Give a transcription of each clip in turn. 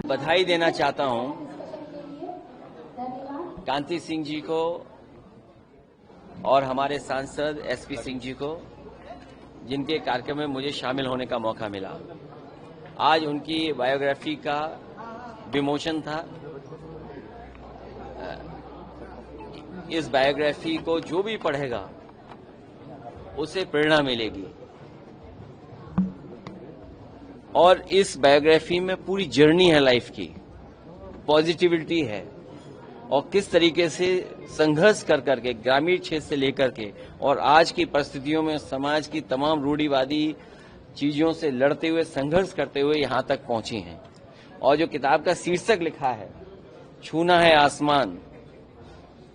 बधाई देना चाहता हूं कांति सिंह जी को और हमारे सांसद एसपी सिंह जी को, जिनके कार्यक्रम में मुझे शामिल होने का मौका मिला। आज उनकी बायोग्राफी का विमोचन था। इस बायोग्राफी को जो भी पढ़ेगा उसे प्रेरणा मिलेगी और इस बायोग्राफी में पूरी जर्नी है लाइफ की, पॉजिटिविटी है और किस तरीके से संघर्ष कर करके ग्रामीण क्षेत्र से लेकर के और आज की परिस्थितियों में समाज की तमाम रूढ़िवादी चीजों से लड़ते हुए, संघर्ष करते हुए यहां तक पहुंची हैं। और जो किताब का शीर्षक लिखा है, छूना है आसमान,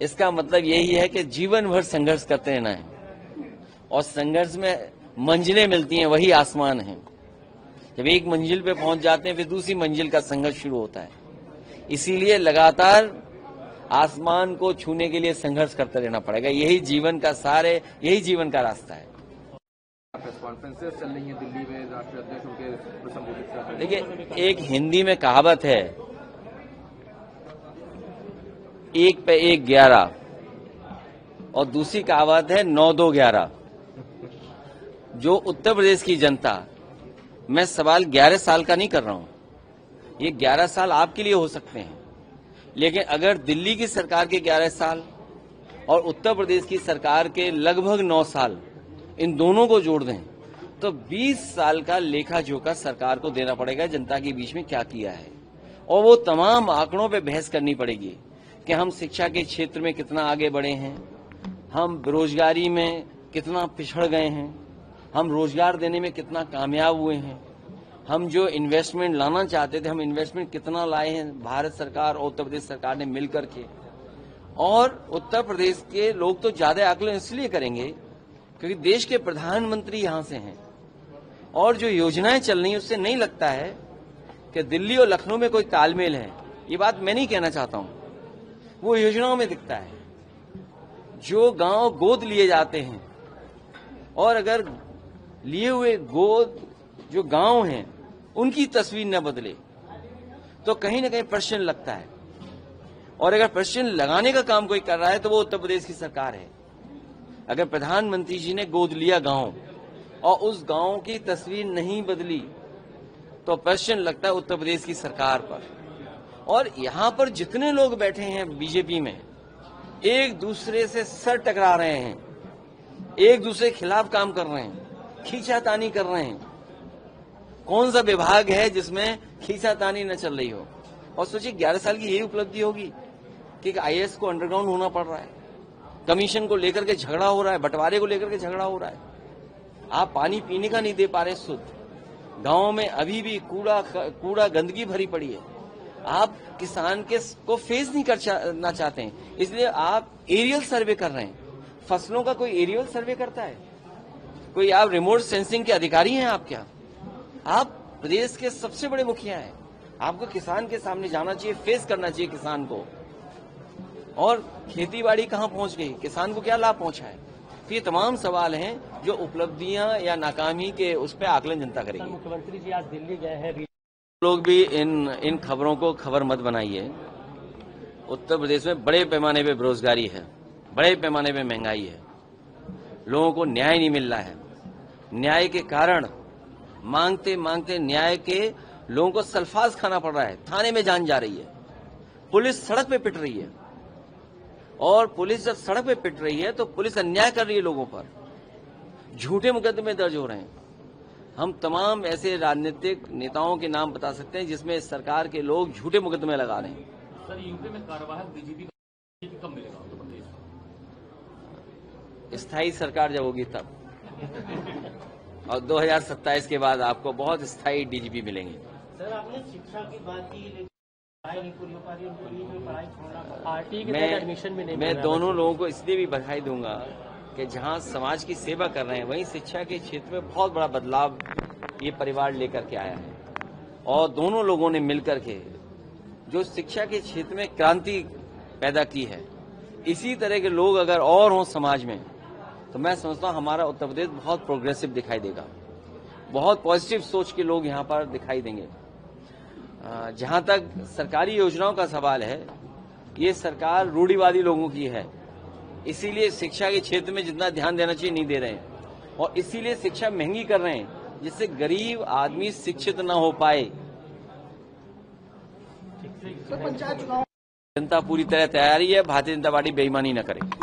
इसका मतलब यही है कि जीवन भर संघर्ष करते रहना है और संघर्ष में मंजिलें मिलती हैं, वही आसमान है। जब एक मंजिल पे पहुंच जाते हैं फिर दूसरी मंजिल का संघर्ष शुरू होता है। इसीलिए लगातार आसमान को छूने के लिए संघर्ष करते रहना पड़ेगा। यही जीवन का सार है, यही जीवन का रास्ता है। प्रेस कॉन्फ्रेंसेस चल रही है दिल्ली में, राष्ट्रीय अध्यक्ष उनके संबोधित कर रहे हैं। देखिए, एक हिंदी में कहावत है, 1 पे 1 11 और दूसरी कहावत है 9 2 11। जो उत्तर प्रदेश की जनता, मैं सवाल 11 साल का नहीं कर रहा हूं, ये 11 साल आपके लिए हो सकते हैं, लेकिन अगर दिल्ली की सरकार के 11 साल और उत्तर प्रदेश की सरकार के लगभग 9 साल, इन दोनों को जोड़ दें तो 20 साल का लेखा जोखा सरकार को देना पड़ेगा जनता के बीच में क्या किया है। और वो तमाम आंकड़ों पे बहस करनी पड़ेगी कि हम शिक्षा के क्षेत्र में कितना आगे बढ़े हैं, हम बेरोजगारी में कितना पिछड़ गए हैं, हम रोजगार देने में कितना कामयाब हुए हैं, हम जो इन्वेस्टमेंट लाना चाहते थे हम इन्वेस्टमेंट कितना लाए हैं, भारत सरकार और उत्तर प्रदेश सरकार ने मिलकर के। और उत्तर प्रदेश के लोग तो ज्यादा आकलन इसलिए करेंगे क्योंकि देश के प्रधानमंत्री यहां से हैं और जो योजनाएं चल रही हैं उससे नहीं लगता है कि दिल्ली और लखनऊ में कोई तालमेल है। ये बात मैं नहीं कहना चाहता हूं, वो योजनाओं में दिखता है। जो गांव गोद लिए जाते हैं और अगर लिए हुए गोद जो गांव हैं उनकी तस्वीर न बदले तो कहीं ना कहीं प्रश्न लगता है। और अगर प्रश्न लगाने का काम कोई कर रहा है तो वो उत्तर प्रदेश की सरकार है। अगर प्रधानमंत्री जी ने गोद लिया गांव और उस गांव की तस्वीर नहीं बदली तो प्रश्न लगता है उत्तर प्रदेश की सरकार पर। और यहां पर जितने लोग बैठे हैं बीजेपी में, एक दूसरे से सर टकरा रहे हैं, एक दूसरे के खिलाफ काम कर रहे हैं, खींचातानी कर रहे हैं। कौन सा विभाग है जिसमें खींचातानी न चल रही हो। और सोचिए 11 साल की यही उपलब्धि होगी कि आईएएस को अंडरग्राउंड होना पड़ रहा है, कमीशन को लेकर के झगड़ा हो रहा है, बंटवारे को लेकर के झगड़ा हो रहा है, आप पानी पीने का नहीं दे पा रहे शुद्ध, गांव में अभी भी कूड़ा गंदगी भरी पड़ी है, आप किसान के को फेस नहीं करना चाहते हैं, इसलिए आप एरियल सर्वे कर रहे हैं। फसलों का कोई एरियल सर्वे करता है? कोई आप रिमोट सेंसिंग के अधिकारी हैं? आप क्या? आप प्रदेश के सबसे बड़े मुखिया हैं, आपको किसान के सामने जाना चाहिए, फेस करना चाहिए किसान को। और खेतीबाड़ी कहां पहुंच गई, किसान को क्या लाभ पहुंचा है? तो ये तमाम सवाल हैं जो उपलब्धियां या नाकामी के उस पर आकलन जनता करेगी। मुख्यमंत्री जी आज दिल्ली गए हैं, लोग भी इन खबरों को खबर मत बनाइए। उत्तर प्रदेश में बड़े पैमाने पे बेरोजगारी है, बड़े पैमाने पे महंगाई है, लोगों को न्याय नहीं मिल रहा है। न्याय के कारण मांगते मांगते न्याय के लोगों को सल्फास खाना पड़ रहा है, थाने में जान जा रही है, पुलिस सड़क पे पिट रही है। और पुलिस जब सड़क पे पिट रही है तो पुलिस अन्याय कर रही है लोगों पर, झूठे मुकदमे दर्ज हो रहे हैं। हम तमाम ऐसे राजनीतिक नेताओं के नाम बता सकते हैं जिसमें सरकार के लोग झूठे मुकदमे लगा रहे हैं। सर, यूपी में कार्यवाहक डीजीपी कब मिलेगा उत्तर प्रदेश? स्थायी सरकार जब होगी तब और 2027 के बाद आपको बहुत स्थायी डीजीपी मिलेंगे। सर, आपने शिक्षा की बात की, पढ़ाई नहीं पूरी हो पा रही, उनको लिए पढ़ाई छोड़ना, आरटी के तहत एडमिशन भी नहीं मिल मैं रहा। दोनों लोगों को इसलिए भी बधाई दूंगा कि जहां समाज की सेवा कर रहे हैं वहीं शिक्षा के क्षेत्र में बहुत बड़ा बदलाव ये परिवार लेकर के आया है। और दोनों लोगों ने मिलकर के जो शिक्षा के क्षेत्र में क्रांति पैदा की है, इसी तरह के लोग अगर और हों समाज में तो मैं समझता हूं हमारा उत्तर प्रदेश बहुत प्रोग्रेसिव दिखाई देगा, बहुत पॉजिटिव सोच के लोग यहां पर दिखाई देंगे। जहां तक सरकारी योजनाओं का सवाल है, ये सरकार रूढ़िवादी लोगों की है, इसीलिए शिक्षा के क्षेत्र में जितना ध्यान देना चाहिए नहीं दे रहे हैं, और इसीलिए शिक्षा महंगी कर रहे हैं, जिससे गरीब आदमी शिक्षित न हो पाए। पंचायत चुनाव जनता पूरी तरह तैयारी है, भारतीय जनता पार्टी बेईमानी न करे।